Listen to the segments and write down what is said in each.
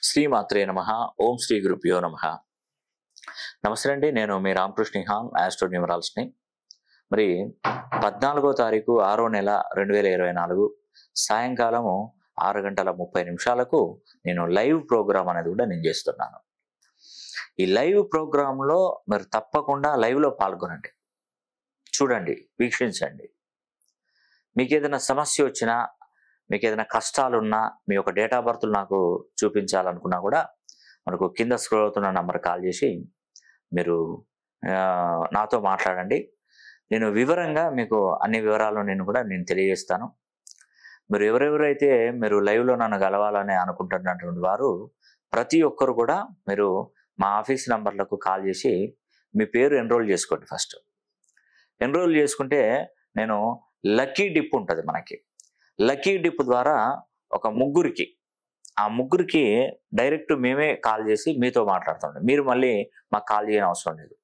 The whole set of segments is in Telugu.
శ్రీమాత్రే నమః. ఓం శ్రీ గురుభ్యో నమః. నమస్తే అండి. నేను మీ రామకృష్ణ హాన్, ఆస్ట్రో న్యూమరాలజిస్ట్‌ని. మరి 14వ తారీఖు 6వ నెల 2024 సాయంకాలము 6:30 నేను లైవ్ ప్రోగ్రామ్ అనేది కూడా నేను చేస్తున్నాను. ఈ లైవ్ ప్రోగ్రాంలో మీరు తప్పకుండా లైవ్లో పాల్గొనండి, చూడండి, వీక్షించండి. మీకు ఏదైనా సమస్య వచ్చినా, మీకు ఏదైనా కష్టాలున్నా, మీ యొక్క డేట్ ఆఫ్ బర్త్లు నాకు చూపించాలనుకున్నా కూడా మనకు కింద స్క్రోల్ అవుతున్న నంబర్ కాల్ చేసి మీరు నాతో మాట్లాడండి. నేను వివరంగా మీకు అన్ని వివరాలు నేను తెలియజేస్తాను. మీరు ఎవరెవరైతే మీరు లైవ్లో నన్ను కలవాలని అనుకుంటున్నటువంటి వారు ప్రతి ఒక్కరు కూడా మీరు మా ఆఫీస్ నంబర్లకు కాల్ చేసి మీ పేరు ఎన్రోల్ చేసుకోండి. ఫస్ట్ ఎన్రోల్ చేసుకుంటే నేను లక్కీ డిప్ ఉంటుంది మనకి. లక్కీ డిప్ ద్వారా ఒక ముగ్గురికి డైరెక్ట్ మేమే కాల్ చేసి మీతో మాట్లాడుతాం. మీరు మళ్ళీ మాకు కాల్ చేయని అవసరం లేదు.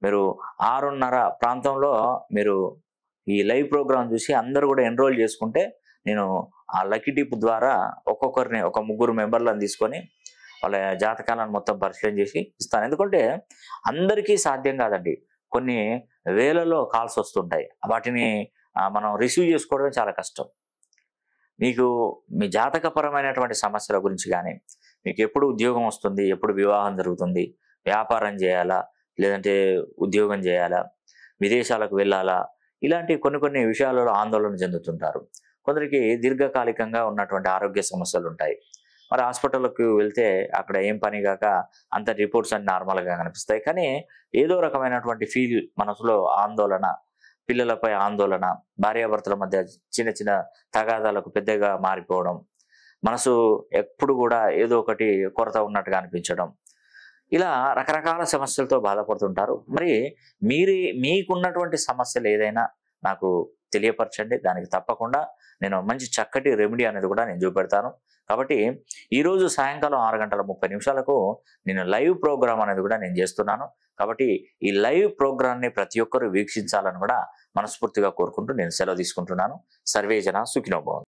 మీరు 6:30 ప్రాంతంలో మీరు ఈ లైవ్ ప్రోగ్రామ్ చూసి అందరూ కూడా ఎన్రోల్ చేసుకుంటే నేను ఆ లక్కీ డిప్ ద్వారా ఒక్కొక్కరిని ఒక 3 మెంబర్లను తీసుకొని వాళ్ళ జాతకాలను మొత్తం పరిశీలన చేసి ఇస్తాను. ఎందుకంటే అందరికీ సాధ్యం కాదండి. కొన్ని వేలలో కాల్స్ వస్తుంటాయి. వాటిని మనం రిసీవ్ చేసుకోవడం చాలా కష్టం. మీకు మీ జాతకపరమైనటువంటి సమస్యల గురించి కానీ, మీకు ఎప్పుడు ఉద్యోగం వస్తుంది, ఎప్పుడు వివాహం జరుగుతుంది, వ్యాపారం చేయాలా, లేదంటే ఉద్యోగం చేయాలా, విదేశాలకు వెళ్ళాలా, ఇలాంటి కొన్ని విషయాలలో ఆందోళన చెందుతుంటారు. కొందరికి దీర్ఘకాలికంగా ఉన్నటువంటి ఆరోగ్య సమస్యలు ఉంటాయి. మరి హాస్పిటల్కి వెళ్తే అక్కడ ఏం పని కాక అంత రిపోర్ట్స్ అన్ని నార్మల్గా కనిపిస్తాయి. కానీ ఏదో రకమైనటువంటి ఫీల్, మనసులో ఆందోళన, పిల్లలపై ఆందోళన, భార్యాభర్తల మధ్య చిన్న తగాదాలకు పెద్దగా మారిపోవడం, మనసు ఎప్పుడు కూడా ఏదో ఒకటి కొరత ఉన్నట్టుగా అనిపించడం, ఇలా రకరకాల సమస్యలతో బాధపడుతుంటారు. మరి మీకున్నటువంటి సమస్యలు ఏదైనా నాకు తెలియపరచండి. దానికి తప్పకుండా నేను మంచి చక్కటి రెమెడీ అనేది కూడా నేను చూపెడతాను. కాబట్టి ఈరోజు సాయంకాలం 6:30 నేను లైవ్ ప్రోగ్రామ్ అనేది కూడా నేను చేస్తున్నాను. కాబట్టి ఈ లైవ్ ప్రోగ్రామ్ని ప్రతి ఒక్కరు వీక్షించాలని కూడా మనస్ఫూర్తిగా కోరుకుంటూ నేను సెలవు తీసుకుంటున్నాను. సర్వేజన సుఖినో భవంతు.